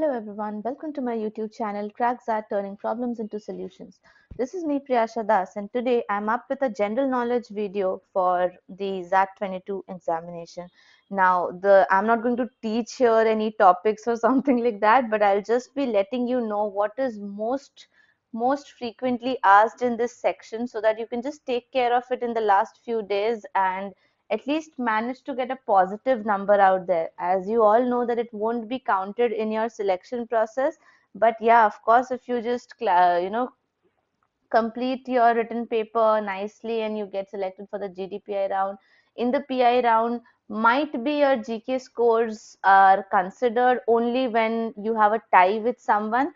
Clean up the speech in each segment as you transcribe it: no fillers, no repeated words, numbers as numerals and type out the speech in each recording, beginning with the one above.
Hello everyone, welcome to my YouTube channel CrackZat Turning Problems into Solutions. This is me Priyasha Das and today I'm up with a general knowledge video for the ZAT 22 examination. Now I'm not going to teach here any topics or something like that, but I'll just be letting you know what is most frequently asked in this section so that you can just take care of it in the last few days and at least manage to get a positive number out there. As you all know that it won't be counted in your selection process, but yeah, of course, if you just complete your written paper nicely and you get selected for the GDPI round, in the PI round, might be your GK scores are considered only when you have a tie with someone,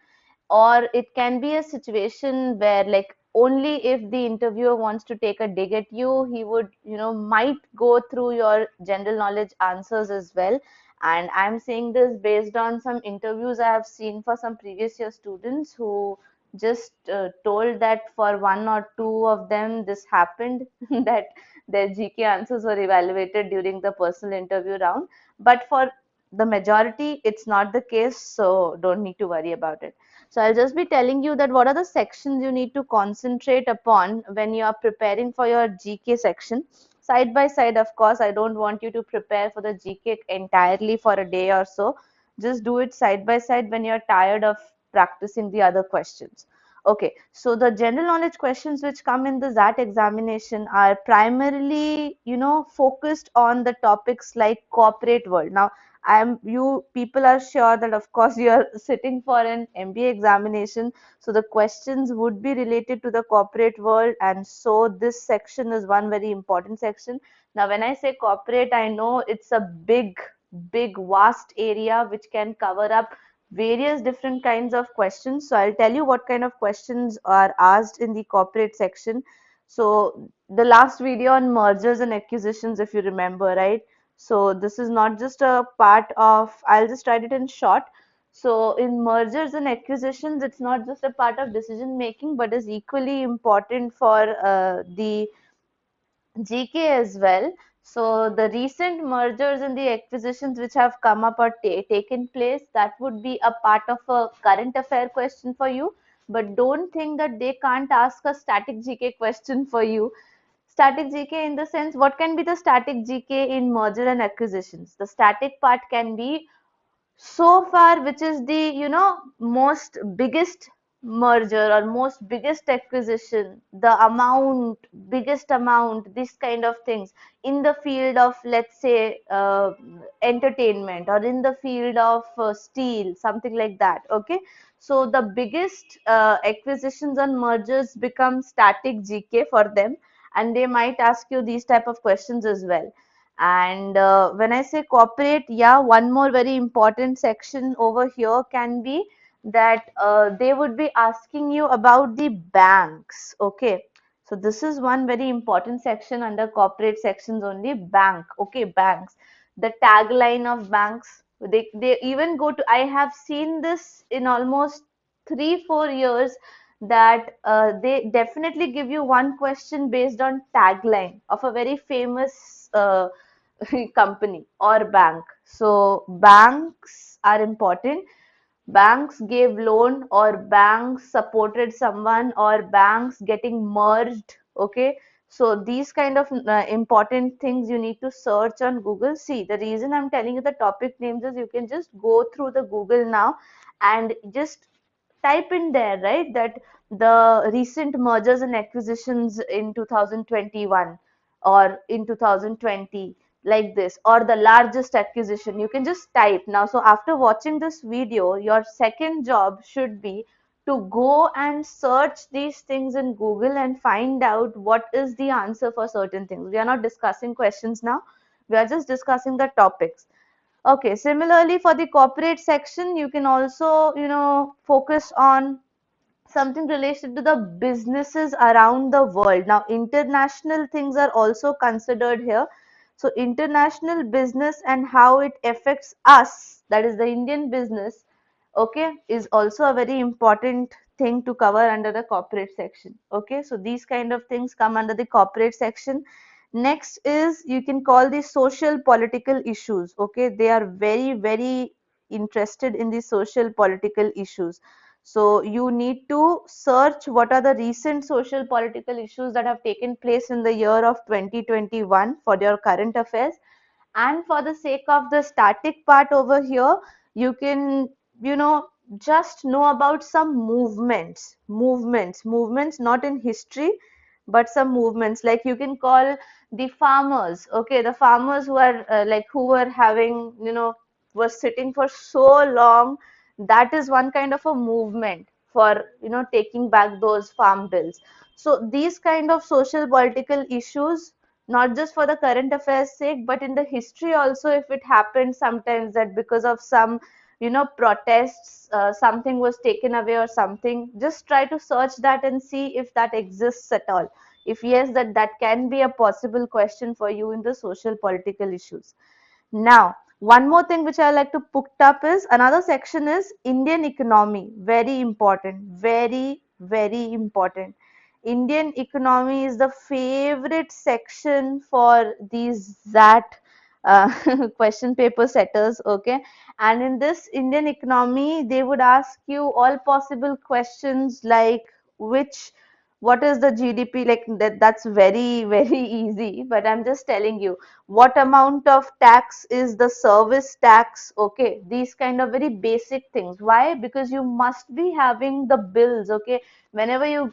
or it can be a situation where like only if the interviewer wants to take a dig at you, he would might go through your general knowledge answers as well. And I'm saying this based on some interviews I have seen for some previous year students who just told that for one or two of them this happened that their GK answers were evaluated during the personal interview round, but for the majority it's not the case, so don't need to worry about it. So I'll just be telling you that what are the sections you need to concentrate upon when you are preparing for your GK section. Side by side, of course, I don't want you to prepare for the GK entirely for a day or so. Just do it side by side when you're tired of practicing the other questions. Okay, so the general knowledge questions which come in the ZAT examination are primarily, focused on the topics like corporate world. Now, you people are sure that of course you are sitting for an MBA examination, so the questions would be related to the corporate world, and so this section is one very important section. Now when I say corporate, I know it's a big vast area which can cover up various different kinds of questions. So I'll tell you what kind of questions are asked in the corporate section. So the last video on mergers and acquisitions, if you remember, right? So this is not just a part of, I'll just write it in short. So in mergers and acquisitions, it's not just a part of decision making, but is equally important for the GK as well. So the recent mergers and the acquisitions which have come up or taken place, that would be a part of a current affair question for you. But don't think that they can't ask a static GK question for you. Static GK in the sense, what can be the static GK in merger and acquisitions? The static part can be so far which is the most biggest merger or most biggest acquisition, the amount, biggest amount, this kind of things in the field of, let's say, entertainment, or in the field of steel, something like that. Okay, so the biggest acquisitions and mergers become static GK for them, and they might ask you these type of questions as well. And when I say corporate, yeah, one more very important section over here can be that they would be asking you about the banks. Okay, so this is one very important section under corporate sections only. Bank. Okay, banks. The tagline of banks. They even go to. I have seen this in almost 3 4 years that they definitely give you one question based on tagline of a very famous company or bank. So banks are important. Banks gave loan, or banks supported someone, or banks getting merged. Okay, so these kind of important things you need to search on Google. See, the reason I'm telling you the topic names is you can just go through the Google now and just type in there, right, that the recent mergers and acquisitions in 2021 or in 2020, like this, or the largest acquisition. You can just type now. So after watching this video, your second job should be to go and search these things in Google and find out what is the answer for certain things. We are not discussing questions now, we are just discussing the topics. Okay, similarly for the corporate section, you can also, focus on something related to the businesses around the world. Now, international things are also considered here. So, international business and how it affects us, that is the Indian business, okay, is also a very important thing to cover under the corporate section. Okay, so these kind of things come under the corporate section. Next is, you can call these social political issues. Okay, they are very interested in the social political issues. So you need to search what are the recent social political issues that have taken place in the year of 2021 for your current affairs. And for the sake of the static part over here, you can, you know, just know about some movements, not in history, but some movements. Like you can call the farmers, okay, the farmers who are like who were having, were sitting for so long. That is one kind of a movement for, taking back those farm bills. So these kind of social political issues, not just for the current affairs sake, but in the history also, if it happened sometimes that because of some, protests, something was taken away or something, just try to search that and see if that exists at all. If yes, that can be a possible question for you in the social political issues. Now, one more thing which I like to put up is another section is Indian economy. Very important. Very, very important. Indian economy is the favorite section for these ZAT question paper setters. Okay. And in this Indian economy, they would ask you all possible questions like what is the GDP, like that's very, very easy, but I'm just telling you what amount of tax is the service tax. Okay, these kind of very basic things. Why? Because you must be having the bills. Okay, whenever you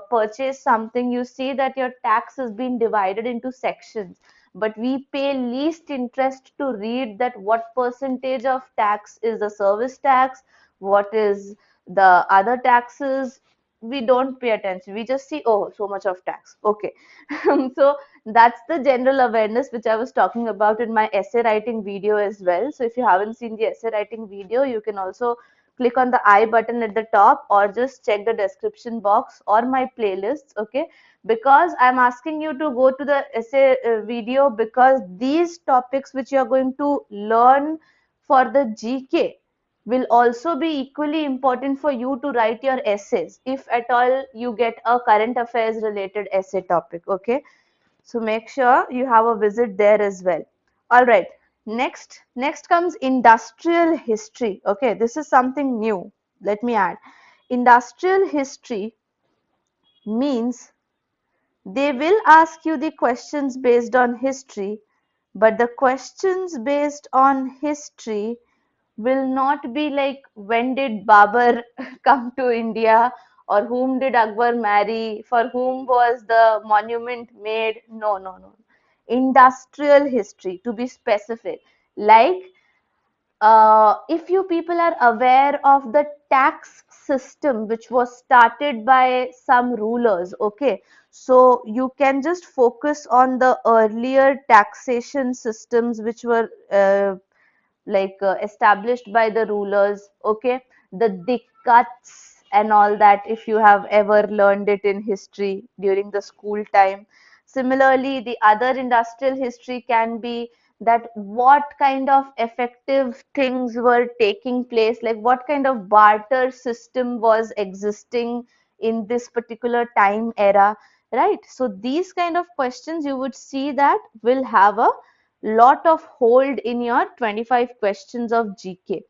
purchase something, you see that your tax has been divided into sections, but we pay least interest to read that what percentage of tax is the service tax, what is the other taxes. We don't pay attention, we just see, oh, so much of tax. Okay. So that's the general awareness which I was talking about in my essay writing video as well. So if you haven't seen the essay writing video, you can also click on the I button at the top or just check the description box or my playlists. Okay, because I'm asking you to go to the essay video, because these topics which you are going to learn for the GK will also be equally important for you to write your essays if at all you get a current affairs related essay topic. Okay, so make sure you have a visit there as well. All right. Next comes industrial history. Okay, this is something new. Let me add. Industrial history means they will ask you the questions based on history, but the questions based on history will not be like when did Babur come to India or whom did Akbar marry, for whom was the monument made. No, no, no. Industrial history, to be specific. Like if you people are aware of the tax system which was started by some rulers, okay, so you can just focus on the earlier taxation systems which were established by the rulers. Okay, the dikkats and all that, if you have ever learned it in history during the school time. Similarly, the other industrial history can be that what kind of effective things were taking place, like what kind of barter system was existing in this particular time era, right? So these kind of questions you would see that will have a lot of hold in your 25 questions of GK.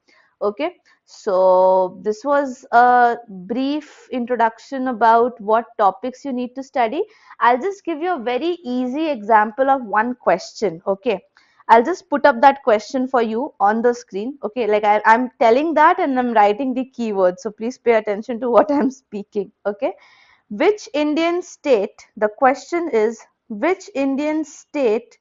Okay, so this was a brief introduction about what topics you need to study. I'll just give you a very easy example of one question. Okay, I'll just put up that question for you on the screen. Okay, like I'm telling that and I'm writing the keywords, so please pay attention to what I'm speaking. Okay, which Indian state, the question is, which Indian state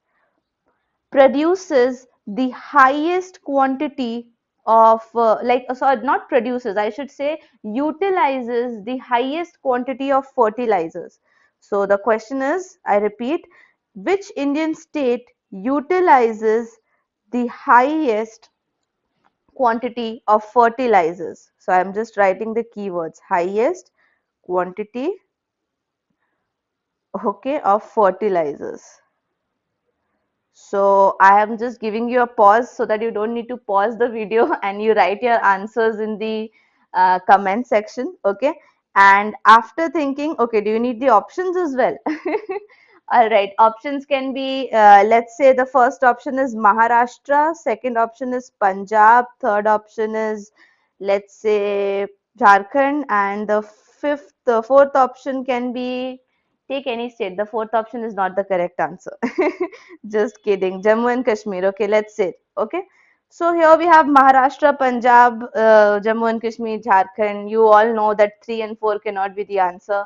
produces the highest quantity of sorry, not produces, I should say utilizes the highest quantity of fertilizers. So the question is, I repeat, which Indian state utilizes the highest quantity of fertilizers? So I'm just writing the keywords: highest quantity, okay, of fertilizers. So I am just giving you a pause so that you don't need to pause the video and you write your answers in the comment section. Okay. And after thinking, okay, do you need the options as well? All right, options can be, let's say the first option is Maharashtra, second option is Punjab, third option is, let's say, Jharkhand, and the fourth option can be, take any state. The fourth option is not the correct answer. Just kidding. Jammu and Kashmir. Okay, let's say. Okay. So here we have Maharashtra, Punjab, Jammu and Kashmir, Jharkhand. You all know that 3 and 4 cannot be the answer.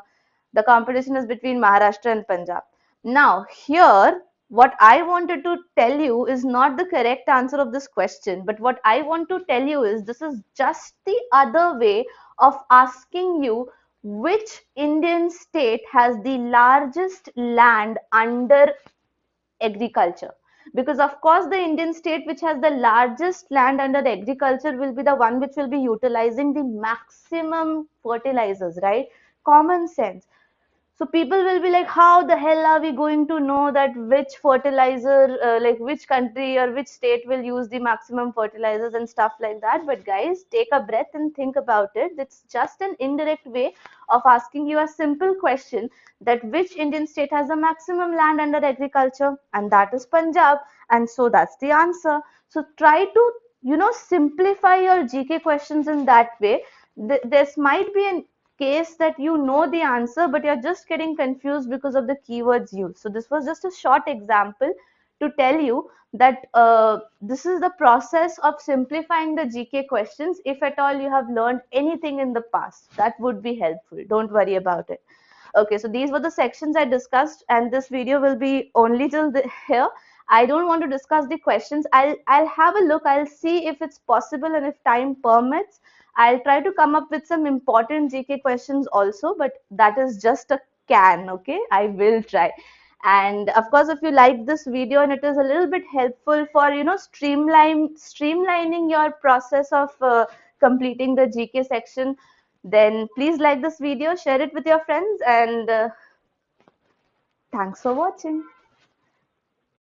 The competition is between Maharashtra and Punjab. Now, here, what I wanted to tell you is not the correct answer of this question, but what I want to tell you is this is just the other way of asking you which Indian state has the largest land under agriculture. Because, of course, the Indian state which has the largest land under agriculture will be the one which will be utilizing the maximum fertilizers, right? Common sense. So people will be like, how the hell are we going to know that which fertilizer, like which country or which state will use the maximum fertilizers and stuff like that? But guys, take a breath and think about it. It's just an indirect way of asking you a simple question, that which Indian state has the maximum land under agriculture, and that is Punjab. And so that's the answer. So try to, simplify your GK questions in that way. This might be an case that you know the answer, but you're just getting confused because of the keywords used. So this was just a short example to tell you that this is the process of simplifying the GK questions. If at all you have learned anything in the past, that would be helpful. Don't worry about it. Okay, so these were the sections I discussed, and this video will be only till here. I don't want to discuss the questions. I'll have a look. I'll see if it's possible, and if time permits, I'll try to come up with some important GK questions also. But that is just a can. Okay, I will try. And of course, if you like this video and it is a little bit helpful for streamlining your process of completing the GK section, then please like this video, share it with your friends, and thanks for watching.